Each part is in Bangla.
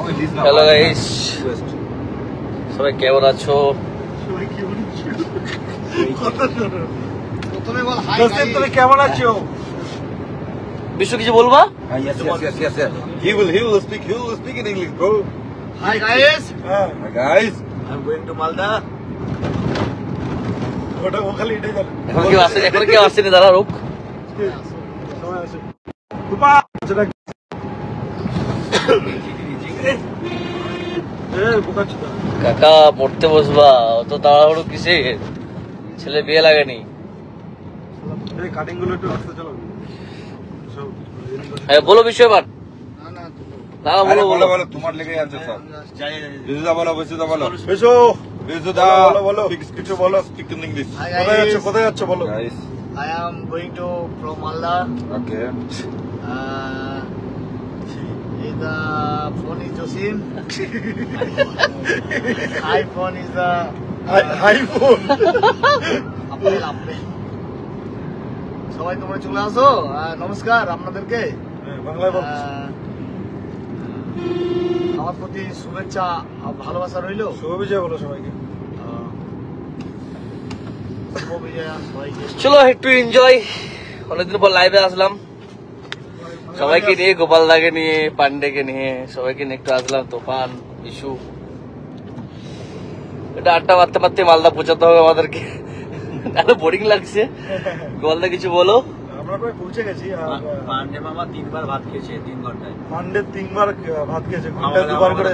হ্যালো গাইস, সবাই কেমন আছো? তুমি কেমন আছো? বিশ্ব কিছু বলবা? Yes. He will speak in English, bro. Hi guys. Hi guys. I'm going to Malda. ওটা ওখানে এটাই গেল। এখন কেউ আসেনি, দাঁড়া রুক। সময় আছে। কুপা যেটা কাকা পড়তে বসবা, অত তাড়াহুড়ো কিসে? ছেলে বিয়ে লাগেনি। কাটিং গুলো একটু আস্তে চালাও। হ্যাঁ বলো বিষয় বাট। না বলো বলো তোমার লেগে আছে সব। বিজুদা বলো। বলো কিছু বলো, speak in English. কোথায় যাচ্ছ বলো? Guys. I am going to from Malda. Okay. The phone is Josim. iPhone is the iPhone. Apple. সবাই তোমরা চলে আসো। নমস্কার আপনাদেরকে। বাংলায় বল। আমার প্রতি শুভেচ্ছা ভালোবাসা রইল। শুভ বিজয় বলো সবাইকে। শুভ বিজয় সবাইকে। চলো একটু এনজয়। অনেকদিন পর লাইভে আসলাম, সবাইকে নিয়ে, গোপাল দাকে নিয়ে, পান্ডেকে নিয়ে, সবাইকে নিয়ে একটু আসলাম। তোফান, বিশু, এটা আড্ডা মারতে মালদা পৌঁছাতে হবে আমাদেরকে। এত বোরিং লাগছে। গোপালদা কিছু বলো। আমরা প্রায় পৌঁছে গেছি। পান্ডে মামা 3 বার ভাত খেয়েছে 3 ঘন্টায়। পান্ডে 3 বার ভাত খেয়েছে, ঘন্টায় 2 বার করে,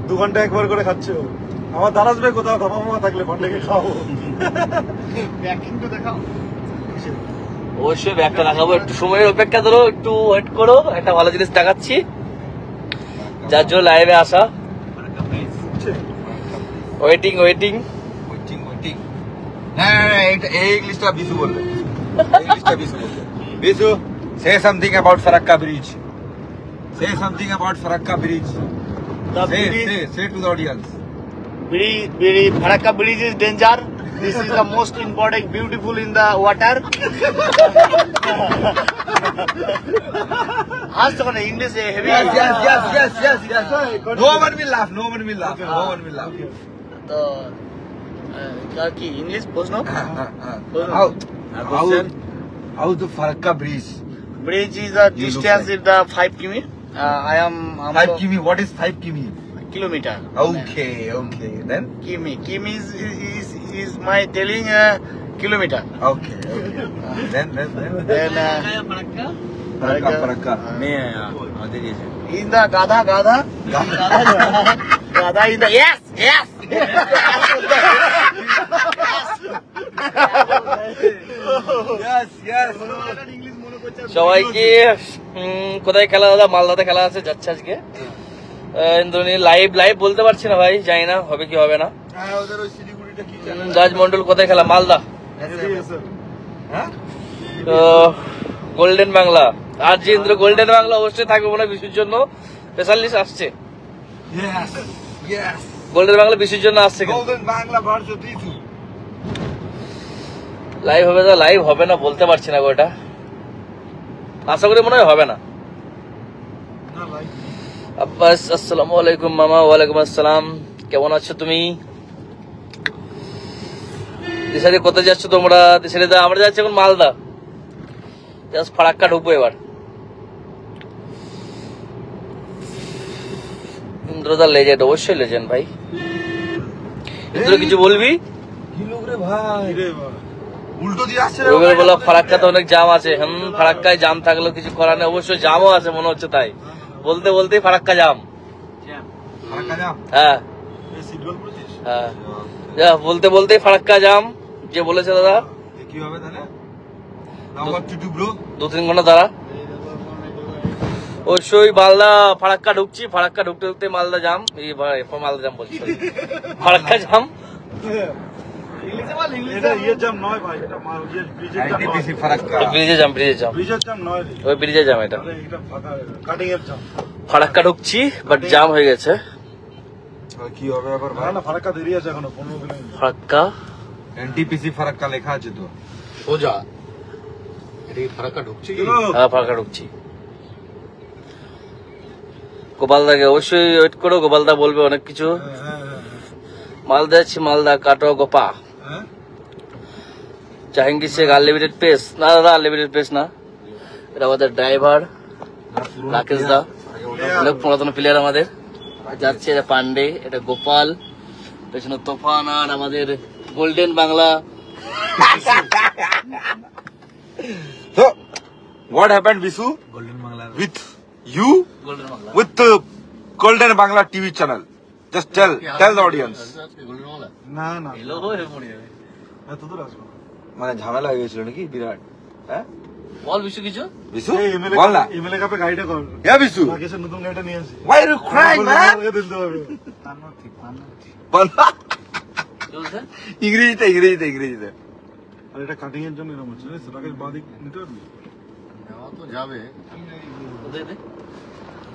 2 ঘন্টায় 1 বার করে খাচ্ছে ও। আমার দাঁড় আসবে কোথাও, ধামা মামা থাকলে পান্ডেকে খাও। প্যাকিং তো দেখাও। অবশ্যই ব্যাগটা দেখাবো, একটু সময়ের অপেক্ষা ধরো, একটু ওয়েট করো, একটা ভালো জিনিস দেখাচ্ছি যার জন্য লাইভে আসা। ওয়েটিং। না এই ইংলিশটা বিশু বলবে। Bishu, say something about Farakka bridge. Say something about Farakka bridge. Say to the audience. Farakka bridge is danger. This is the most important, beautiful in the water. Ask on English heavy. Yes. No one will laugh. तो क्या की इंग्लिश पूछना? How the Farakka bridge? Bridge is the distance is the 5 km. I am 5 km. What is 5 km? kilometer. Okay. Then? Km is my telling kilometer. Okay. Then? Then Farakka. in the Gadha. Gadha is the yes. Yes. সবাইকে কোথায় খেলা? দাদা মালদাতে খেলা আছে, যাচ্ছে আজকে ইন্দ্রনীল। লাইভ বলতে পারছি না ভাই, জানি না হবে কি হবে না। রাজমন্ডল কোথায় খেলা? মালদা। গোল্ডেন বাংলা আর যে ইন্দ্র গোল্ডেন বাংলা অবশ্যই থাকবে মনে হয় বিশুর জন্য। স্পেশালিস্ট আসছে, গোল্ডেন বাংলা বিশুর জন্য আসছে। লাইভ হবে না, লাইভ হবে না বলতে পারছি না ওটা, আশা করি মনে হয় হবে না। আব্বাস, আসসালামু আলাইকুম মামা। ওয়ালাইকুম আসসালাম, কেমন আছো তুমি? দিশারি কোথায় যাচ্ছ তোমরা? দিশারি দা আমরা যাচ্ছি এখন মালদা, জাস্ট ফারাক্কা ঢুকবো এবার। ইন্দ্রদা লেজেন্ড, অবশ্যই লেজেন্ড ভাই। ইন্দ্র কিছু বলবি? বলো ফারাক্কাতে অনেক জাম আছে। ফারাক্কায় জাম থাকলেও কিছু করার নেই, অবশ্যই জামও আছে মনে হচ্ছে। তাই বলতেই ফারাক্কা জাম। হ্যাঁ বলতেই ফারাক্কা জাম। যে বলেছে দাদা কি হবে তাহলে? 2-3 ঘন্টা দাঁড়া। অবশ্যই মালদা ফারাক্কা ঢুকছি, ফারাক্কা ঢুকতে মালদা জাম। মালদা জাম বলছি, ফারাক্কা জাম। ব্রিজে জাম এটা। ফারাক্কা ঢুকছি, বাট জাম হয়ে গেছে। কি হবে আবার? ফারাক্কা দেরি আছে এখনো 15 কিলোমিটার। ফারাক্কা এনটিপিসি ফারাক্কা লেখা আছে তো। সোজা এটা ফারাক্কা ঢুকছি। হ্যাঁ ফারাক্কা ঢুকছি। গোপালদাকে অবশ্যই ওয়েট করো, গোপালদা বলবে অনেক কিছু। মালদা যাচ্ছি, মালদা কাটো গোপা। জাহাঙ্গীর শেখ আনলিমিটেড পেস না দাদা, আনলিমিটেড পেস না, এটা আমাদের ড্রাইভার রাকেশ দা, অনেক পুরাতন প্লেয়ার আমাদের। যাচ্ছে এটা পান্ডে, এটা গোপাল, পেছনে তোফান আর আমাদের golden Bangla. So, what happened, Visu? Golden Bangla. With you? Golden Bangla With the Golden Bangla TV channel. Just tell the audience. Golden Bangla না না এলো হয়ে পড়ে যাবে। এত দূর আসবো না। মানে ঝামেলা হয়ে গেছিল নাকি বিরাট? হ্যাঁ বল বিশু কিছু। বিশু এই এমএলএ বল না। এমএলএ কাপে গাড়িটা কর। হ্যাঁ বিশু, রাকেশের নতুন গাড়িটা নিয়ে আসি। why are you crying man? আমাকে দিতে হবে। বল না। কি বলছে? ইংরেজিতে আর এটা কাটিং এর জন্য এরকম হচ্ছে জানিস? রাকেশ বাদিক নিতে পারবি? দে দে।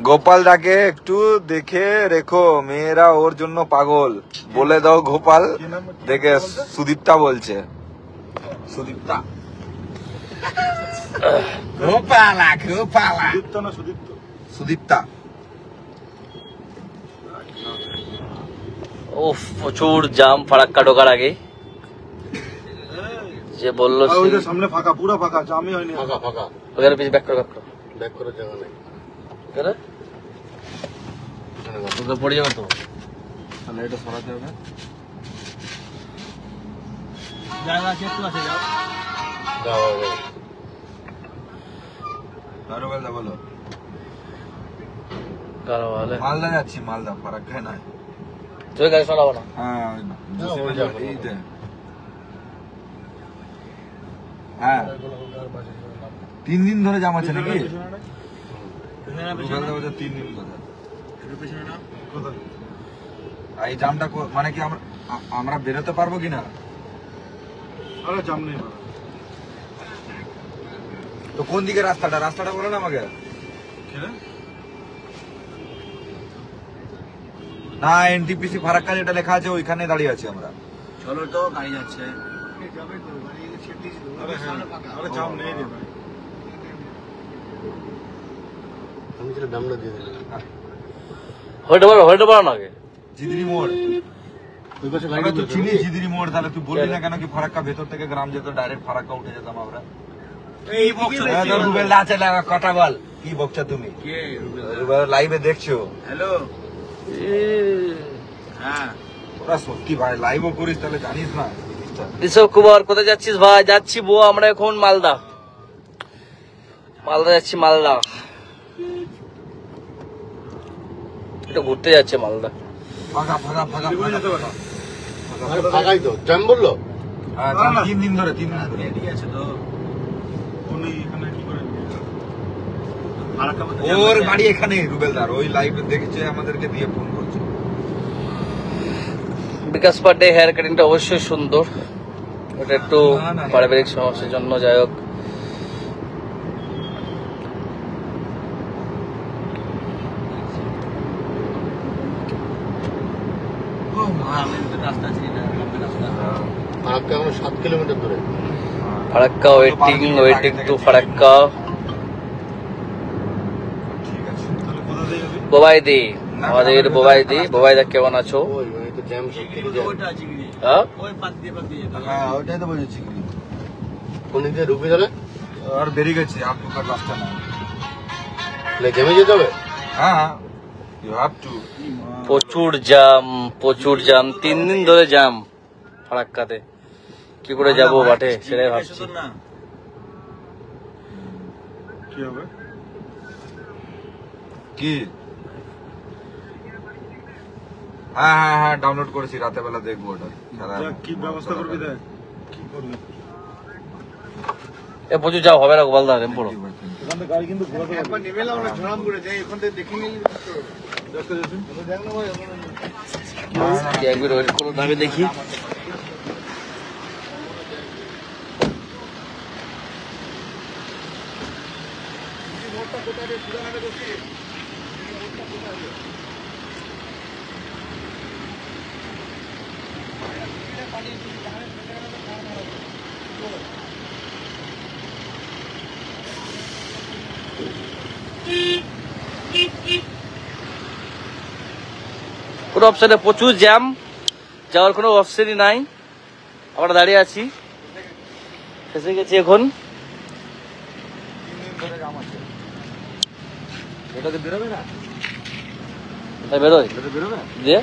গোপাল দাকে একটু দেখে রেখো, মেয়েরা ওর জন্য পাগল। বলে দাও গোপাল দেখে। সুদীপ্তা বলছে, সুদীপ্তা সুদীপ্ত না সুদীপ্ত? সুদীপ্তা। উফ, প্রচুর জাম ফারাক্কা ঢোকার আগে। যে বললো আর ওই যে সামনে ফাঁকা, পুরো ফাঁকা, জামই হয়নি। ওখানে পিছিয়ে ব্যাক করো, ব্যাক করার জায়গা নেই। করে তোকে পড়ে যাবে তো। তাহলে এটা সরাতে হবে। জায়গা আছে, একটু আছে, যাও। বলো। কারো ভালো মালদা যাচ্ছি, মালদা ফারাক্কায় নয়। তুই গাড়ি চালাবো না। হ্যাঁ হ্যাঁ 3 দিন ধরে জাম আছে নাকি? 3 দিন ধরে কোথায়? এই জামটা মানে কি আমরা বেরোতে পারবো কিনা? আরে জাম নেই বাবা। তো কোন দিকে রাস্তাটা বলো না আমাকে। না এনটিপিসি ফারাক্কা যেটা লেখা আছে ওইখানে দাঁড়িয়ে আছি আমরা। চলো তো, গাড়ি যাচ্ছে। আরে জাম নেই রে ভাই। আমি যেটা দামটা দিয়ে দিলাম। হইতে পারো না আগে। জিদিরি মোড়। ওই পাশে আমরা তো চিনি জিদিরি মোড়, তাহলে তুই বললি না কেন কি ফারাক্কা ভেতর থেকে গ্রাম যেত, ডাইরেক্ট ফারাক্কা উঠে যেতাম আমরা। এই বক্স রুবেল আছে কথা বল, কি বকছো তুমি? রুবেল লাইভে দেখছো? হ্যালো। হ্যাঁ, ওরা সত্যি ভাই লাইভও করিস, তাহলে জানিস না। ঋষভ কুমার কোথায় যাচ্ছিস ভাই? যাচ্ছি বউ, আমরা এখন মালদা যাচ্ছি, মালদা একটু ঘুরতে যাচ্ছে মালদা। ফাঁকা ফাঁকাই তো, জ্যাম বললো। হ্যাঁ 3 দিন ধরে। উনি এখানে কি করে? ওর বাড়ি এখানে, রুবেলদার ওই লাইভে দেখেছে আমাদেরকে দিয়ে ফোন করছে। বিকাশ পান্ডে হেয়ার কাটিংটা অবশ্যই সুন্দর, ওটা একটু পারিবারিক সমস্যার জন্য, যাই হোক। ফারাক্কা এখন 7 কিলোমিটার দূরে। Farakka waiting to Farakka. ঠিক আছে। তাহলে কোথা দিয়ে যাবি? বোবাইদি, আমাদের বোবাইদা কেমন আছো? ওই মানে তো জ্যাম শিখিয়ে যায়। হ্যাঁ? হ্যাঁ ওইটাই তো বলেছি। কোন দিকে রুবি ধরে? আর বেরিয়ে গেছি, আর ঢোকার রাস্তা নাই। জ্যামে যেতে হবে? হ্যাঁ ইউ হ্যাভ টু। প্রচুর জাম 3 দিন ধরে জাম ফারাক্কাতে। কি করে যাবো বাটে, সেটাই ভাবছি। কি হবে? কি? হ্যাঁ ডাউনলোড করেছি, রাতে বেলা দেখবো ওটা। কি ব্যবস্থা করবি দেখ, কি করবি? প্রচুর যাও হবে না গোপালদা, রেমপুরো। এখান থেকে গাড়ি কিন্তু ঘোরাতে পারবি। একবার নেমে লাও না, ঝড়াম করে যাই, এখান থেকে দেখে নিই। দেখতে যাচ্ছি। দেখ না ভাই, একবার ওয়েট করো, দাবি দেখি। কোনো অপশনে প্রচুর জ্যাম, যাওয়ার কোনো অপশনই নাই। আমরা দাঁড়িয়ে আছি, এসে গেছি এখন। এটাতে বেরোবে না, তাই বেরোয় এটাতে বেরোবে, দিয়ে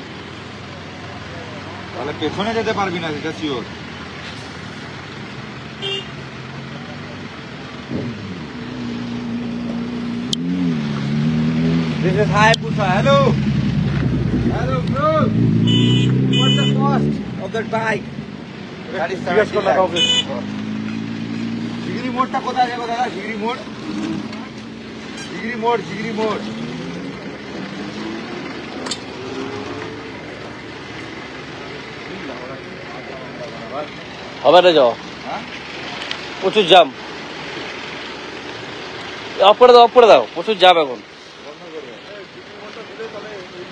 তাহলে পেছনে যেতে পারবি না, সেটা sure. This is Hayabusa. Hello. Hello, bro. What's the cost of that bike? That is 70 lakhs. Jigri mode টা কোথায় যাবে দাদা? Jigri mode. Jigri mode, Jigri mode. হবে না, যাও, হ্যাঁ? প্রচুর জ্যাম। অফ করে দাও, অফ করে দাও, প্রচুর জ্যাম এখন।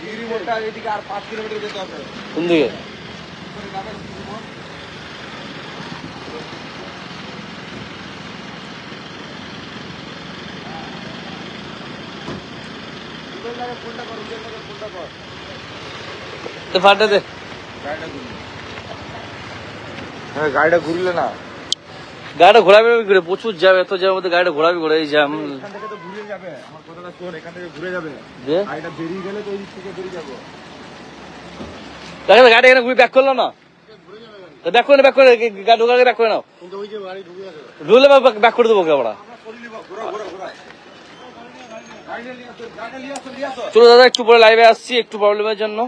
Jigri mode টা এদিকে আর 5 কিলোমিটার যেতে হবে। কোন দিকে? ফাটে দে, হ্যাঁ, গাড়িটা ঘুরলে না, গাড়িটা ঘোরাবি ঘুরে, প্রচুর জ্যাম, এত জ্যামের মধ্যে গাড়িটা ঘোরাবি ঘুরে, এই জ্যাম। এখান থেকে তো ঘুরে যাবে, আমার কথাটা শোন, এখান থেকে ঘুরে যাবে, যে গাড়িটা বেরিয়ে গেলে তো ওই দিক থেকে বেরিয়ে যাবো। দেখেন গাড়ি এখানে ঘুরে ব্যাক করলো না, ব্যাক করে ব্যাক করে গাড়ি ঢোকাকে ব্যাক করে নাও, ঢুকলে ব্যাক করে দেবো ওকে আমরা। চলো দাদা, একটু পরে লাইভে আসছি, একটু প্রবলেমের জন্য।